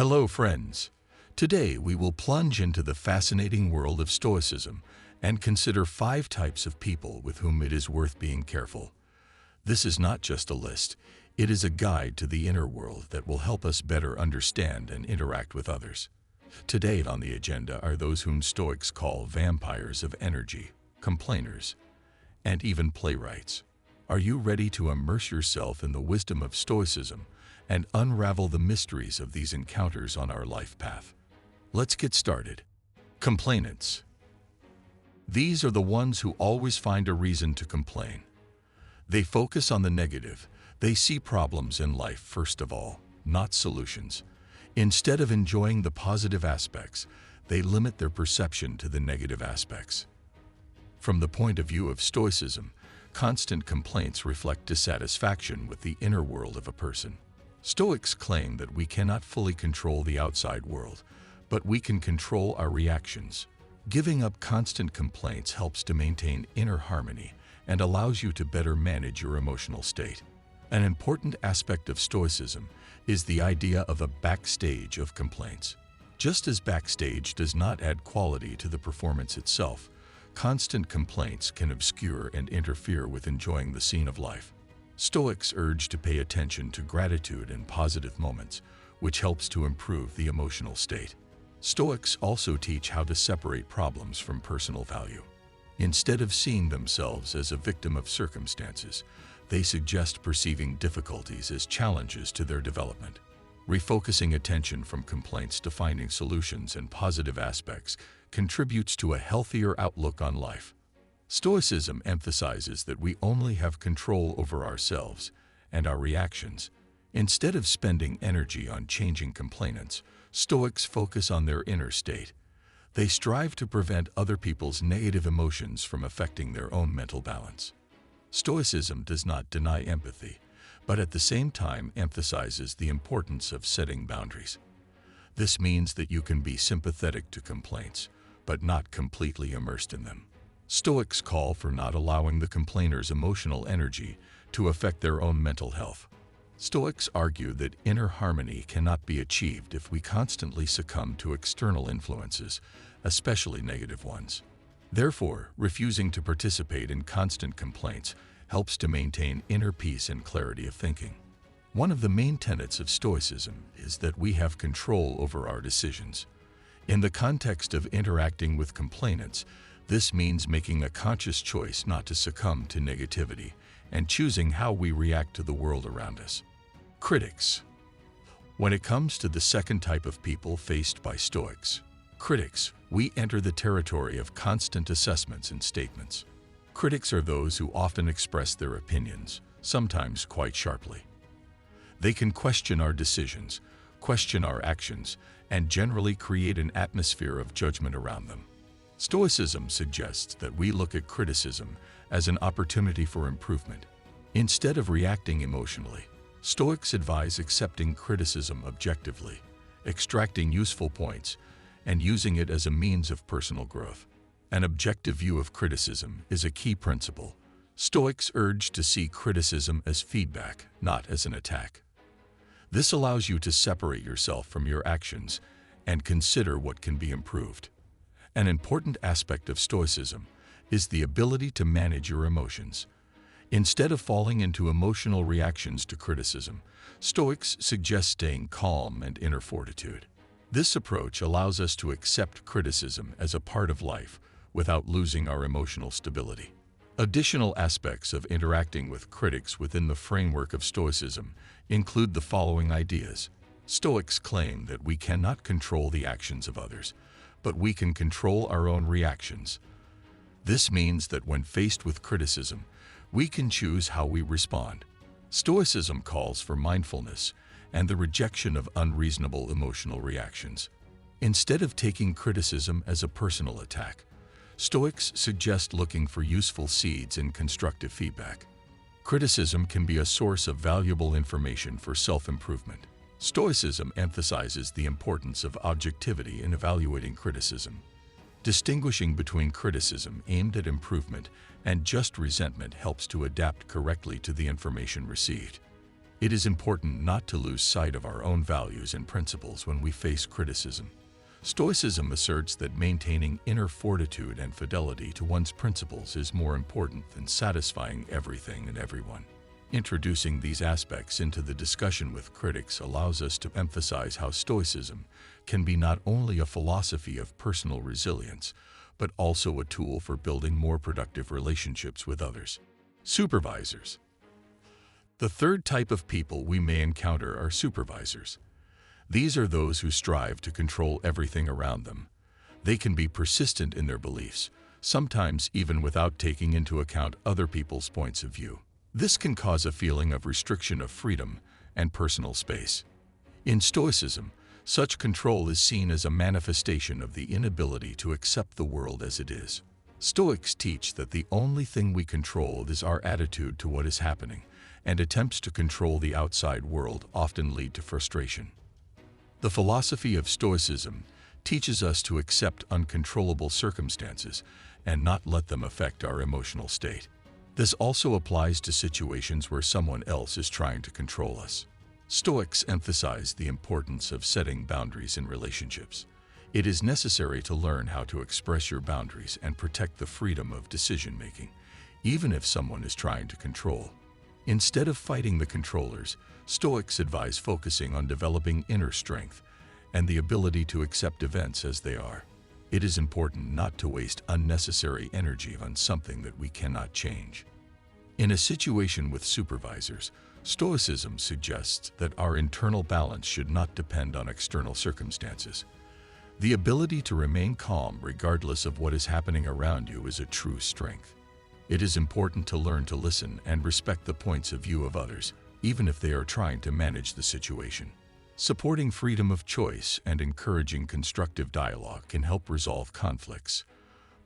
Hello, friends. Today we will plunge into the fascinating world of Stoicism and consider 5 types of people with whom it is worth being careful. This is not just a list, it is a guide to the inner world that will help us better understand and interact with others. Today on the agenda are those whom Stoics call vampires of energy, complainers, and even playwrights. Are you ready to immerse yourself in the wisdom of Stoicism and unravel the mysteries of these encounters on our life path? Let's get started. Complainants. These are the ones who always find a reason to complain. They focus on the negative. They see problems in life first of all, not solutions. Instead of enjoying the positive aspects, they limit their perception to the negative aspects. From the point of view of Stoicism, constant complaints reflect dissatisfaction with the inner world of a person. Stoics claim that we cannot fully control the outside world, but we can control our reactions. Giving up constant complaints helps to maintain inner harmony and allows you to better manage your emotional state. An important aspect of Stoicism is the idea of a backstage of complaints. Just as backstage does not add quality to the performance itself, constant complaints can obscure and interfere with enjoying the scene of life. Stoics urge to pay attention to gratitude and positive moments, which helps to improve the emotional state. Stoics also teach how to separate problems from personal value. Instead of seeing themselves as a victim of circumstances, they suggest perceiving difficulties as challenges to their development. Refocusing attention from complaints to finding solutions and positive aspects contributes to a healthier outlook on life. Stoicism emphasizes that we only have control over ourselves and our reactions. Instead of spending energy on changing complainants, Stoics focus on their inner state. They strive to prevent other people's negative emotions from affecting their own mental balance. Stoicism does not deny empathy, but at the same time emphasizes the importance of setting boundaries. This means that you can be sympathetic to complaints, but not completely immersed in them. Stoics call for not allowing the complainer's emotional energy to affect their own mental health. Stoics argue that inner harmony cannot be achieved if we constantly succumb to external influences, especially negative ones. Therefore, refusing to participate in constant complaints helps to maintain inner peace and clarity of thinking. One of the main tenets of Stoicism is that we have control over our decisions. In the context of interacting with complainants, this means making a conscious choice not to succumb to negativity and choosing how we react to the world around us. Critics. When it comes to the second type of people faced by Stoics, critics, we enter the territory of constant assessments and statements. Critics are those who often express their opinions, sometimes quite sharply. They can question our decisions, question our actions, and generally create an atmosphere of judgment around them. Stoicism suggests that we look at criticism as an opportunity for improvement. Instead of reacting emotionally, Stoics advise accepting criticism objectively, extracting useful points, and using it as a means of personal growth. An objective view of criticism is a key principle. Stoics urge to see criticism as feedback, not as an attack. This allows you to separate yourself from your actions and consider what can be improved. An important aspect of Stoicism is the ability to manage your emotions. Instead of falling into emotional reactions to criticism, Stoics suggest staying calm and inner fortitude. This approach allows us to accept criticism as a part of life without losing our emotional stability. Additional aspects of interacting with critics within the framework of Stoicism include the following ideas. Stoics claim that we cannot control the actions of others, but we can control our own reactions. This means that when faced with criticism, we can choose how we respond. Stoicism calls for mindfulness and the rejection of unreasonable emotional reactions. Instead of taking criticism as a personal attack, Stoics suggest looking for useful seeds in constructive feedback. Criticism can be a source of valuable information for self-improvement. Stoicism emphasizes the importance of objectivity in evaluating criticism. Distinguishing between criticism aimed at improvement and just resentment helps to adapt correctly to the information received. It is important not to lose sight of our own values and principles when we face criticism. Stoicism asserts that maintaining inner fortitude and fidelity to one's principles is more important than satisfying everything and everyone. Introducing these aspects into the discussion with critics allows us to emphasize how Stoicism can be not only a philosophy of personal resilience, but also a tool for building more productive relationships with others. Supervisors. The third type of people we may encounter are supervisors. These are those who strive to control everything around them. They can be persistent in their beliefs, sometimes even without taking into account other people's points of view. This can cause a feeling of restriction of freedom and personal space. In Stoicism, such control is seen as a manifestation of the inability to accept the world as it is. Stoics teach that the only thing we control is our attitude to what is happening, and attempts to control the outside world often lead to frustration. The philosophy of Stoicism teaches us to accept uncontrollable circumstances and not let them affect our emotional state. This also applies to situations where someone else is trying to control us. Stoics emphasize the importance of setting boundaries in relationships. It is necessary to learn how to express your boundaries and protect the freedom of decision-making, even if someone is trying to control. Instead of fighting the controllers, Stoics advise focusing on developing inner strength and the ability to accept events as they are. It is important not to waste unnecessary energy on something that we cannot change. In a situation with supervisors, Stoicism suggests that our internal balance should not depend on external circumstances. The ability to remain calm regardless of what is happening around you is a true strength. It is important to learn to listen and respect the points of view of others, even if they are trying to manage the situation. Supporting freedom of choice and encouraging constructive dialogue can help resolve conflicts.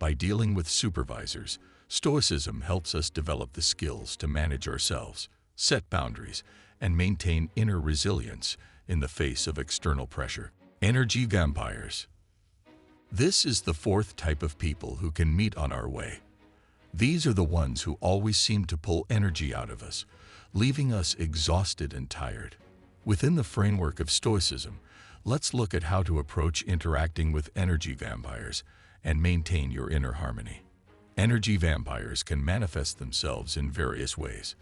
By dealing with supervisors, Stoicism helps us develop the skills to manage ourselves, set boundaries, and maintain inner resilience in the face of external pressure. Energy vampires. This is the fourth type of people who can meet on our way. These are the ones who always seem to pull energy out of us, leaving us exhausted and tired. Within the framework of Stoicism, let's look at how to approach interacting with energy vampires and maintain your inner harmony. Energy vampires can manifest themselves in various ways,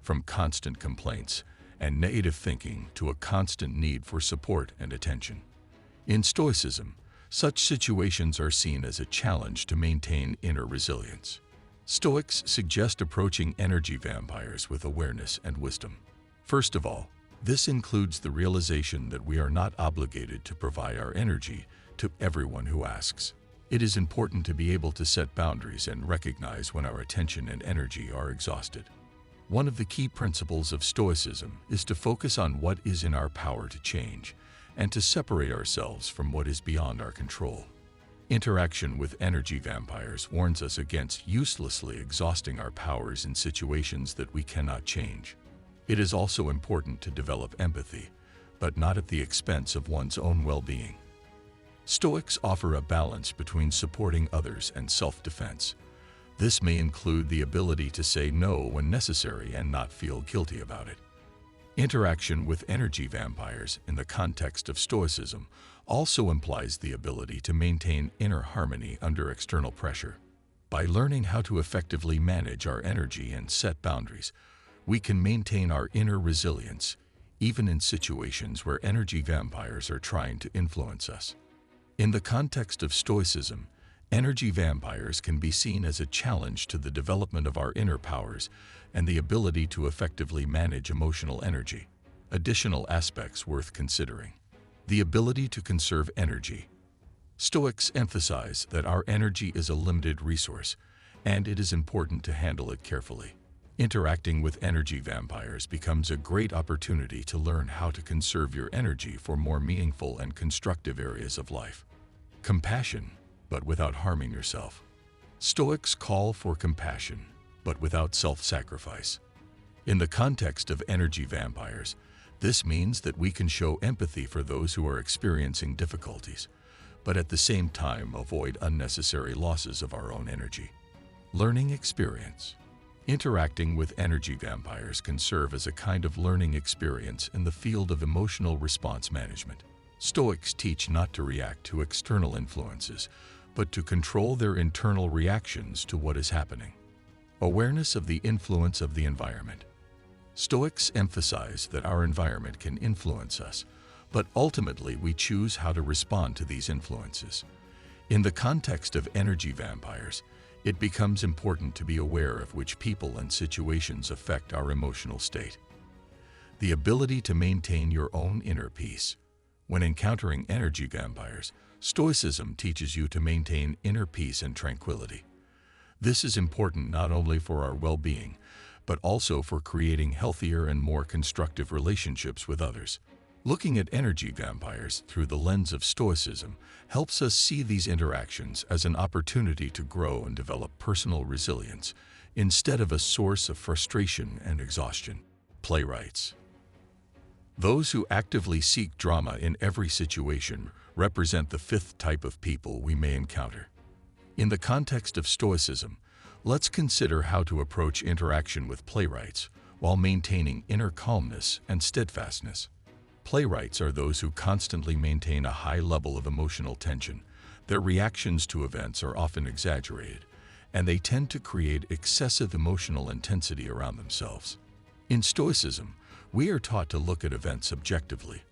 from constant complaints and negative thinking to a constant need for support and attention. In Stoicism, such situations are seen as a challenge to maintain inner resilience. Stoics suggest approaching energy vampires with awareness and wisdom. First of all, this includes the realization that we are not obligated to provide our energy to everyone who asks. It is important to be able to set boundaries and recognize when our attention and energy are exhausted. One of the key principles of Stoicism is to focus on what is in our power to change and to separate ourselves from what is beyond our control. Interaction with energy vampires warns us against uselessly exhausting our powers in situations that we cannot change. It is also important to develop empathy, but not at the expense of one's own well-being. Stoics offer a balance between supporting others and self-defense. This may include the ability to say no when necessary and not feel guilty about it. Interaction with energy vampires in the context of Stoicism also implies the ability to maintain inner harmony under external pressure. By learning how to effectively manage our energy and set boundaries, we can maintain our inner resilience, even in situations where energy vampires are trying to influence us. In the context of Stoicism, energy vampires can be seen as a challenge to the development of our inner powers and the ability to effectively manage emotional energy. Additional aspects worth considering. The ability to conserve energy. Stoics emphasize that our energy is a limited resource, and it is important to handle it carefully. Interacting with energy vampires becomes a great opportunity to learn how to conserve your energy for more meaningful and constructive areas of life. Compassion, but without harming yourself. Stoics call for compassion, but without self-sacrifice. In the context of energy vampires, this means that we can show empathy for those who are experiencing difficulties, but at the same time avoid unnecessary losses of our own energy. Learning experience. Interacting with energy vampires can serve as a kind of learning experience in the field of emotional response management. Stoics teach not to react to external influences, but to control their internal reactions to what is happening. Awareness of the influence of the environment. Stoics emphasize that our environment can influence us, but ultimately we choose how to respond to these influences. In the context of energy vampires, it becomes important to be aware of which people and situations affect our emotional state. The ability to maintain your own inner peace. When encountering energy vampires, Stoicism teaches you to maintain inner peace and tranquility. This is important not only for our well-being, but also for creating healthier and more constructive relationships with others. Looking at energy vampires through the lens of Stoicism helps us see these interactions as an opportunity to grow and develop personal resilience, instead of a source of frustration and exhaustion. Playwrights. Those who actively seek drama in every situation represent the fifth type of people we may encounter. In the context of Stoicism, let's consider how to approach interaction with playwrights while maintaining inner calmness and steadfastness. Playwrights are those who constantly maintain a high level of emotional tension. Their reactions to events are often exaggerated, and they tend to create excessive emotional intensity around themselves. In Stoicism, we are taught to look at events objectively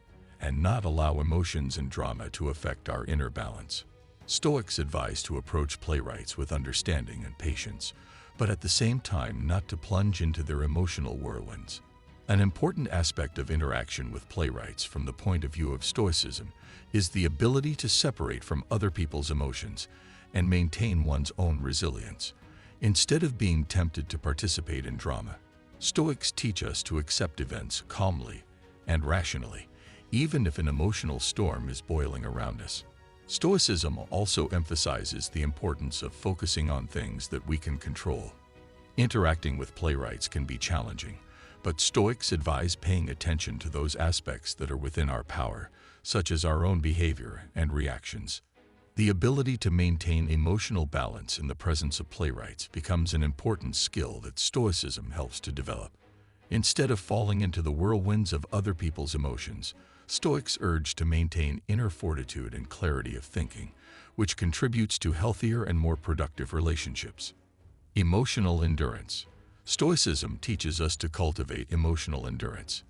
and not allow emotions and drama to affect our inner balance. Stoics advise to approach playwrights with understanding and patience, but at the same time not to plunge into their emotional whirlwinds. An important aspect of interaction with playwrights from the point of view of Stoicism is the ability to separate from other people's emotions and maintain one's own resilience. Instead of being tempted to participate in drama, Stoics teach us to accept events calmly and rationally, even if an emotional storm is boiling around us. Stoicism also emphasizes the importance of focusing on things that we can control. Interacting with playwrights can be challenging, but Stoics advise paying attention to those aspects that are within our power, such as our own behavior and reactions. The ability to maintain emotional balance in the presence of playwrights becomes an important skill that Stoicism helps to develop. Instead of falling into the whirlwinds of other people's emotions, Stoics urge to maintain inner fortitude and clarity of thinking, which contributes to healthier and more productive relationships. Emotional endurance. Stoicism teaches us to cultivate emotional endurance.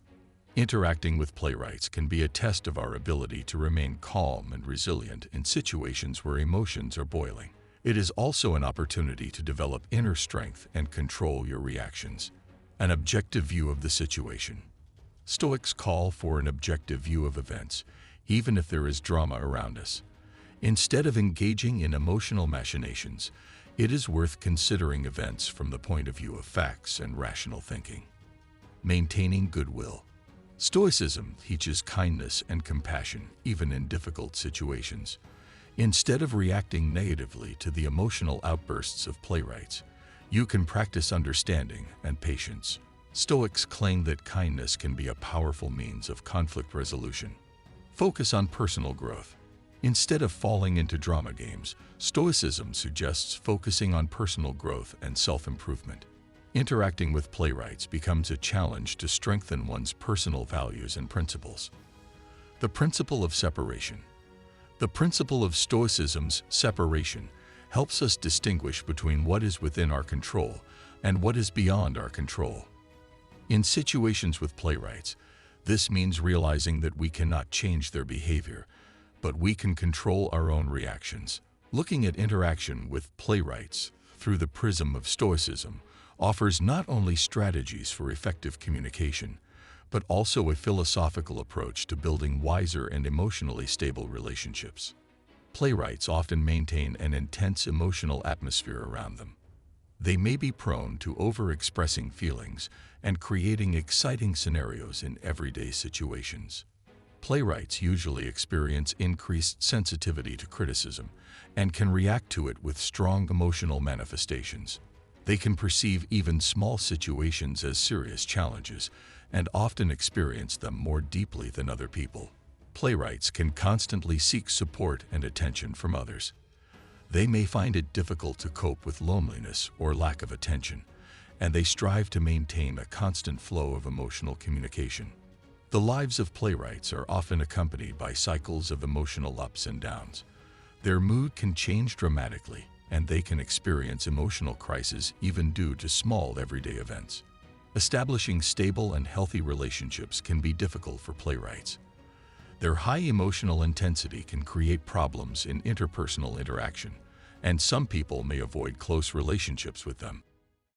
Interacting with playwrights can be a test of our ability to remain calm and resilient in situations where emotions are boiling. It is also an opportunity to develop inner strength and control your reactions. An objective view of the situation. Stoics call for an objective view of events, even if there is drama around us. Instead of engaging in emotional machinations, it is worth considering events from the point of view of facts and rational thinking. Maintaining goodwill. Stoicism teaches kindness and compassion even in difficult situations. Instead of reacting negatively to the emotional outbursts of playwrights, you can practice understanding and patience. Stoics claim that kindness can be a powerful means of conflict resolution. Focus on personal growth. Instead of falling into drama games, Stoicism suggests focusing on personal growth and self-improvement. Interacting with playwrights becomes a challenge to strengthen one's personal values and principles. The principle of separation. The principle of Stoicism's separation helps us distinguish between what is within our control and what is beyond our control. In situations with playwrights, this means realizing that we cannot change their behavior, but we can control our own reactions. Looking at interaction with playwrights through the prism of Stoicism offers not only strategies for effective communication, but also a philosophical approach to building wiser and emotionally stable relationships. Playwrights often maintain an intense emotional atmosphere around them. They may be prone to over-expressing feelings and creating exciting scenarios in everyday situations. Playwrights usually experience increased sensitivity to criticism and can react to it with strong emotional manifestations. They can perceive even small situations as serious challenges and often experience them more deeply than other people. Playwrights can constantly seek support and attention from others. They may find it difficult to cope with loneliness or lack of attention, and they strive to maintain a constant flow of emotional communication. The lives of playwrights are often accompanied by cycles of emotional ups and downs. Their mood can change dramatically, and they can experience emotional crises even due to small everyday events. Establishing stable and healthy relationships can be difficult for playwrights. Their high emotional intensity can create problems in interpersonal interaction, and some people may avoid close relationships with them.